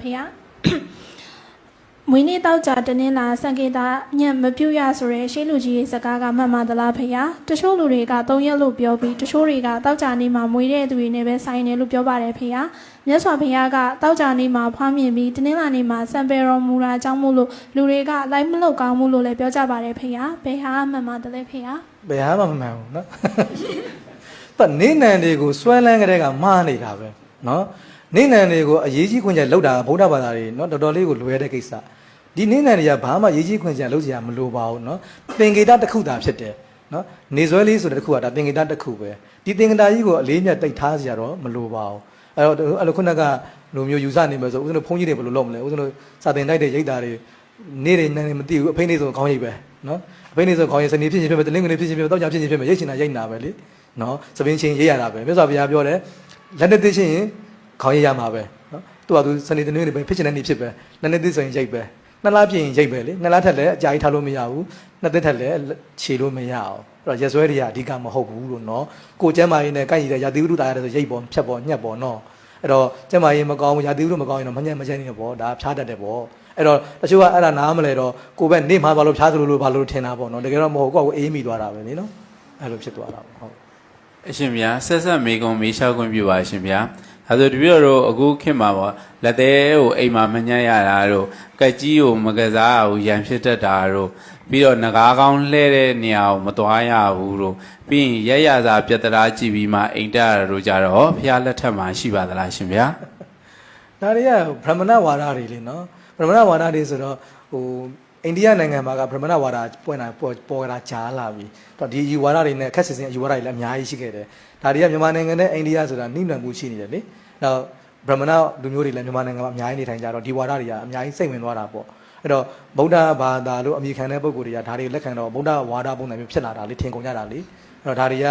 ဖေရမွေးနေ့တောက်ကြတင်းင်းလာစံကေတာညံ့မပြူရဆိုရဲရှေးလူကြီးစကားကမှတ်မှသလားဖေရတချို့လူတွေက3ရက်လို့ပြောပြီးတချို့တွေကတောက်ကြနေမှာမွေးတဲ့သူတွေနဲ့ပဲဆိုင်တယ်လို့ပြောပါတယ်ဖေရမြတ်စွာဘုရားကတောက်ကြနေမှာဖွားမြင်ပြီးတင်းင်းလာနေမှာစံပေတော်မူတာအကြောင်းမို့လို့လူတွေကလိုက်မလို့ကောင်းမှုလို့လည်းပြောကြပါတယ်ဖေရဘယ်ဟာမှတ်မှတလဲဖေရဘယ်ဟာမှမမှန်ဘူးနော်ပတ်နေနံတွေကိုစွဲလန်းကြတဲ့ကမှားနေတာပဲနော်နေနံတွေကိုအရေးကြီးခွင့်ချက်လောက်တာဗုဒ္ဓဘာသာတွေနော်တော်တော်လေးကိုလွယ်တဲ့ကိစ္စဒီနေနံတွေကဘာမှရေးကြီးခွင့်ချက်လောက်စရာမလိုပါဘူးနော်သင်္ကေတတစ်ခုသာဖြစ်တယ်နော်နေစွဲလေးဆိုတဲ့တစ်ခုကဒါသင်္ကေတတစ်ခုပဲဒီသင်္ကေတကြီးကိုအလေးမြတ်တိတ်ထားစရာတော့မလိုပါဘူးအဲ့လိုခုနကလူမျိုးယူဆနေမှာဆိုဦးဇင်းတို့ဘုန်းကြီးတွေဘယ်လိုလုပ်မလဲဦးဇင်းတို့စာသင်တိုက်တဲ့ရိတ်တာတွေနေနေနေမသိဘူးအဖိနေဆိုခေါင်းရိပ်ပဲနော်အဖိနေဆိုခေါင်းရိပ်စနေဖြစ်ချင်းဖြစ်မယ်တလင်းကနေဖြစ်ချင်းဖြစ်မယ်တောက်ကြဖြစ်ချင်းဖြစ်မယ်ရိတ်ချင်တာရိတ်နာပဲလေနော်သပင်းချင်းရိတ်ရတာပဲမြတ်စွာဘုရားပြောတယ်လက်နဲ့သိချင်းရင်ခေါင်းရိပ်ရမှာပဲနော်သူကသူစနေတနင်္ဂနွေပဲဖြစ်ချင်တဲ့နေ့ဖြစ်ပဲလက်နဲ့သိဆိုရင်ရိတ်ပဲနှစ်လားပြည့်ရင်ရိတ်ပဲလေနှစ်လားထက်လည်းအကြာကြီးထားလို့မရဘူးနှစ်သက်ထက်လည်းခြေလို့မရအောင်အဲ့တော့ရက်စွဲတွေကအဓိကမဟုတ်ဘူးလို့နော်ကိုကျမ်းမာရေးနဲ့ကိုက်ရည်တဲ့ရာသီဥတုတာရတယ်ဆိုရိတ်ပေါ်ဖြတ်ပေါ်ညက်ပေါ်နော်အဲ့တော့ကျမ်းမာရေးမကောင်းဘူးရာသီဥတုမကောင်းရင်တော့မညက်မချမ်းနေပေါ့ဒါဖျားတတ်တယ်ပေါ့အဲ့တော့တချို့ကအဲ့ဒါနားမလဲတော့ကိုပဲနေမှာဘာလို့ဖျားသလိုလိုဘာလို့ထင်တာပေါ့နော်တကယ်တော့မဟုတ်ကိုယ့်ကိုအေးမိသွားတာပဲလေနော်အဲ့လိုဖြစ်သွားတာပေါ့ဟုတ်အရှင်ဗျာဆက်ဆက်မေကုံမေးလျှောက်ခွင့်ပြုပါအရှင်ဗျာအဲဆိုတပည့်တော်အခုခင်မှာပေါ့လက်သေးကိုအိမ်မှာမညံ့ရတာတို့ကက်ကြီးကိုမကစားဘူးရန်ဖြစ်တတ်တာတို့ပြီးတော့ငကားကောင်းလှဲတဲ့နေရာကိုမသွားရဘူးတို့ပြီးရင်ရရစာပြတရာကြည့်ပြီးမှအိမ်တက်ရတို့ကြတော့ဖះလက်ထက်မှာရှိပါသလားရှင်ဗျာဒါတွေကဗြဟ္မဏဝါဒတွေလေနော်ဗြဟ္မဏဝါဒတွေဆိုတော့ဟိုအိန္ဒိယနိုင်ငံမှာကဗြဟ္မဏဝါဒပွင့်တာပေါ်လာကြားလာပြီတော့ဒီယူဝါဒတွေနဲ့ခက်စစ်စင်ယူဝါဒတွေလည်းအများကြီးရှိခဲ့တယ်ဒါတွေကမြန်မာနိုင်ငံနဲ့အိန္ဒိယဆိုတာနှိမ့်နှံမှုရှိနေတယ်လေနောက်ဗြဟ္မဏလူမျိုးတွေလည်းမြန်မာနိုင်ငံမှာအများကြီးနေထိုင်ကြတော့ဒီဝါဒတွေကအများကြီးစိတ်ဝင်သွားတာပေါ့အဲ့တော့ဗုဒ္ဓဘာသာလို့အမိခံတဲ့ပုဂ္ဂိုလ်တွေကဒါတွေလက်ခံတော့ဗုဒ္ဓဝါဒပုံစံမျိုးဖြစ်လာတာလေထင်ကုန်ကြတာလေအဲ့တော့ဒါတွေက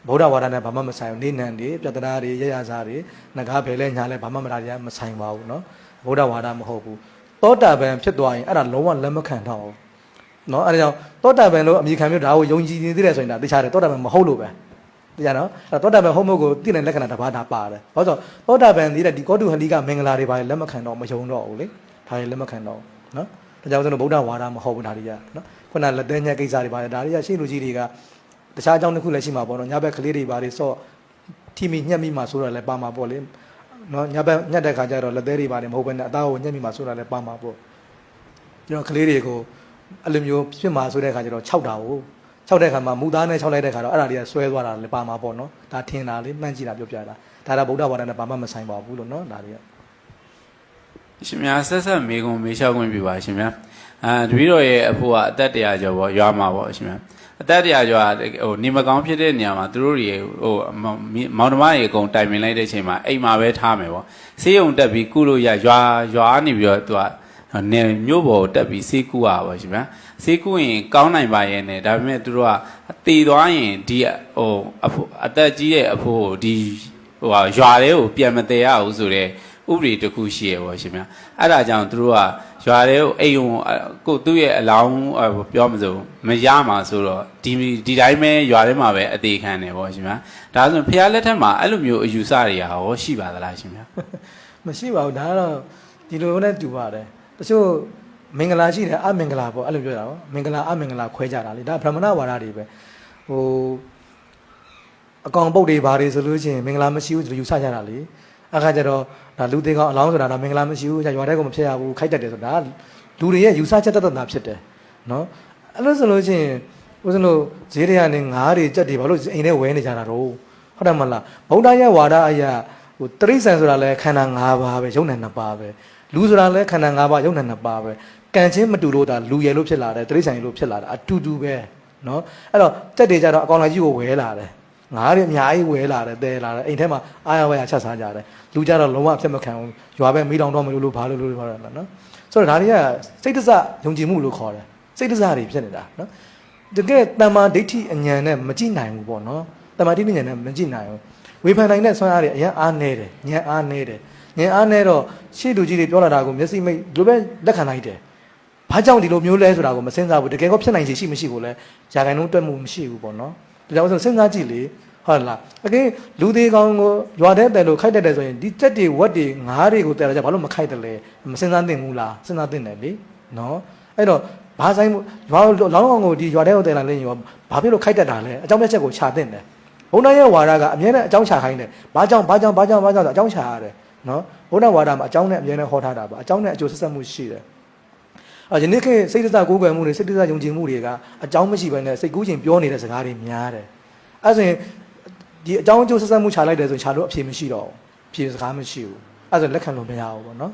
ဗုဒ္ဓဝါဒနဲ့ဘာမှမဆိုင်ဘူးနေနံတွေပြတနာတွေရရစားတွေငကားဖယ်လဲညာလဲဘာမှမဒါတွေကမဆိုင်ပါဘူးเนาะဗုဒ္ဓဝါဒမဟုတ်ဘူးသောတာပန်ဖြစ်သွားရင်အဲ့ဒါလုံးဝလက်မခံတော့ဘူးเนาะအဲ့ဒါကြောင့်သောတာပန်လို့အမိခံမျိုးဒါကိုယုံကြည်နေသေးတယ်ဆိုရင်ဒါသိချတယ်သောတာပန်မဟုတ်လို့ပဲတရားနော်အဲ့သောတာပန်ဟုတ်မဟုတ်ကိုသိတဲ့လက္ခဏာတစ်ပါးဒါပါတယ်ဘာလို့ဆိုသောတာပန်ဒီတဲ့ဒီကောတုဟလိကမင်္ဂလာတွေပါလက်မခံတော့မယုံတော့ဘူးလေဒါတွေလက်မခံတော့နော်ဒါကြောင့်ကျွန်တော်ဗုဒ္ဓဝါဒမဟုတ်ဘူးဒါတွေကနော်ခုနလက်သေးညက်ကိစ္စတွေပါတယ်ဒါတွေကရှေ့လူကြီးတွေကတခြားအကြောင်းတစ်ခုလည်းရှိမှာပေါ့နော်ညဘက်ကလေးတွေပါတယ်ဆော့ထိမိညက်မိမှာဆိုတော့လည်းပါမှာပေါ့လေနော်ညဘက်ညက်တဲ့ခါကျတော့လက်သေးတွေပါတယ်မဟုတ်ဘဲနဲ့အသားကိုညက်မိမှာဆိုတာလည်းပါမှာပေါ့ကျွန်တော်ကလေးတွေကိုအဲ့လိုမျိုးဖြစ်မှာဆိုတဲ့ခါကျတော့6တာကို6တဲ့ခါမှာမူသားနဲ့6လိုက်တဲ့ခါတော့အဲ့ဒါတွေကဆွဲသွားတာလည်းပါမှာပေါ့နော်ဒါထင်တာလေးမှန်းကြည့်တာပြောပြတာဒါကဗုဒ္ဓဘာသာနဲ့ဘာမှမဆိုင်ပါဘူးလို့နော်ဒါတွေကရှင်များဆက်ဆက်မေကုံမေးလျှောက်ခွင့်ပြုပါရှင်များတပည့်တော်ရဲ့အဖို့ကအသက်100ကျော်ပေါ့ရွာမှာပေါ့ရှင်များအသက်100ကျော်ဟိုနေမကောင်းဖြစ်တဲ့နေရာမှာသူတို့တွေဟိုမောင်နှမတွေအကုန်တိုင်ပင်လိုက်တဲ့အချိန်မှာအိမ်မှာပဲထားမယ်ပေါ့ဆေးရုံတက်ပြီးကုလို့ရွာနေပြီးတော့သူကနေမြို့ပေါ်တက်ပြီးဆေးကုရပါရှင်ဗျာဆေးကုရင်ကောင်းနိုင်ပါရဲ့နဲ့ဒါပေမဲ့သူတို့ကတည်သွားရင်ဒီဟိုအသက်ကြီးတဲ့အဖိုးကိုဒီဟိုရွာလေးကိုပြန်မတည်ရဘူးဆိုတော့ဥပဒေတစ်ခုရှိရပါရှင်ဗျာအဲ့ဒါကြောင့်သူတို့ကရွာလေးကိုအိမ်ကိုသူ့ရဲ့အလောင်းပြောမစို့မရမှာဆိုတော့ဒီတိုင်းပဲရွာထဲမှာပဲအသေးခံနေပေါ့ရှင်ဗျာဒါဆိုဖះလက်ထက်မှာအဲ့လိုမျိုးအယူဆတွေရောရှိပါသလားရှင်ဗျာမရှိပါဘူးဒါကတော့ဒီလိုနဲ့တူပါတယ်တချို့မင်္ဂလာရှိတယ်အမင်္ဂလာပေါ့အဲ့လိုပြောတာပေါ့မင်္ဂလာအမင်္ဂလာခွဲကြတာလေဒါဗြဟ္မဏဝါဒတွေပဲဟိုအကောင်ပုတ်တွေဘာတွေဆိုလို့ရှိရင်မင်္ဂလာမရှိဘူးဆိုယူဆကြတာလေအခါကျတော့ဒါလူသေးကောင်အလောင်းဆိုတာဒါမင်္ဂလာမရှိဘူးရွာထဲကမဖြစ်ရဘူးခိုက်တတ်တယ်ဆိုတာလူတွေရဲ့ယူဆချက်တတ်တာဖြစ်တယ်နော်အဲ့လိုဆိုလို့ရှိရင်ဦးဇင်းတို့ဈေးတွေကနေငါးတွေကြက်တွေဘာလို့အိမ်ထဲဝဲနေကြတာတော့ဟုတ်တယ်မလားဗုဒ္ဓရဲ့ဝါဒအရာဟိုတရိစ္ဆာန်ဆိုတာလဲခန္ဓာ၅ပါးပဲယုံနဲ့2ပါးပဲလူဆိုတာလဲခန္ဓာ၅ပါးယုံနဲ့2ပါးပဲကံချင်းမတူလို့ဒါလူရယ်လို့ဖြစ်လာတယ်တရိစ္ဆာန်ရယ်လို့ဖြစ်လာတာအတူတူပဲနော်အဲ့တော့ကြက်တွေကြတော့အကောင်လိုက်ကြီးကိုဝဲလာတယ်ငါးတွေအများကြီးဝဲလာတယ်တဲလာတယ်အိမ်ထဲမှာအားရဝဲရချက်စားကြတယ်လူကြတော့လုံးဝအဖြစ်မခံဘူးရွာပဲမိတောင်တော့မလို့ဘာလို့လို့ပြောတာနော်ဆိုတော့ဒါတွေကစိတ်တစယုံကြည်မှုလို့ခေါ်တယ်စိတ်တစတွေဖြစ်နေတာနော်တကယ်တမ္မာဒိဋ္ဌိအဉာဏ်နဲ့မကြည့်နိုင်ဘူးပေါ့နော်တမ္မာဒိဋ္ဌိဉာဏ်နဲ့မကြည့်နိုင်ဘူးဝေဖန်နိုင်တဲ့ဆွမ်းအားတွေအရင်အားနေတယ်ဉာဏ်အားနေတယ်ဉာဏ်အားနေတော့ရှေ့လူကြီးတွေပြောလာတာကိုမျက်စိမိတ်လိုပဲလက်ခံလိုက်တယ်ဘာကြောင့်ဒီလိုမျိုးလဲဆိုတာကိုမစဉ်းစားဘူးတကယ်ကောဖြစ်နိုင်ချေရှိမရှိကိုလဲຢာခိုင်နှုန်းတွက်မှုမရှိဘူးပေါ့နော်ဒါကြောင့်ဆိုစဉ်းစားကြည့်လေဟ ဟုတ်လားအကင်းလူသေးကောင်းကိုရွာတဲ့တယ်လို့ခိုက်တတ်တယ်ဆိုရင်ဒီတက်တွေဝက်တွေငါးတွေကိုတယ်လာကြဘာလို့မခိုက်တယ်လဲမစင်စားသင့်ဘူးလားစဉ်းစားသင့်တယ်လေနော်အဲ့တော့ဘာဆိုင်ရွာလောင်းကောင်ကိုဒီရွာတဲ့ကိုတယ်လာလဲရောဘာဖြစ်လို့ခိုက်တတ်တာလဲအကြောင်းပြချက်ကိုခြာသင့်တယ်ဘုန်းတော်ရဲ့ဝါဒကအမြဲတမ်းအကြောင်းခြာခိုင်းတယ်ဘာကြောင့်ဆိုအကြောင်းခြာရတယ်နော်ဘုန်းတော်ဝါဒမှာအကြောင်းနဲ့အမြဲတမ်းဟောထားတာပါအကြောင်းနဲ့အကျိုးဆက်ဆက်မှုရှိတယ်ယနေ့ခေတ်စိတ်တကိုးကွယ်မှုတွေစိတ်တယုံကြည်မှုတွေကအကြောင်းမရှိဘဲနဲ့စိတ်ကူးခြင်းပြောနေတဲ့စကားတွေများတယ်အဲ့ဆိုရင်ဒီအကြောင်းအကျိုးဆက်ဆက်မှုခြာလိုက်တယ်ဆိုရင်ခြာလို့အဖြေမရှိတော့ဘူးအဖြေစကားမရှိဘူးအဲ့ဆိုလက်ခံလို့မရဘူးပေါ့နော်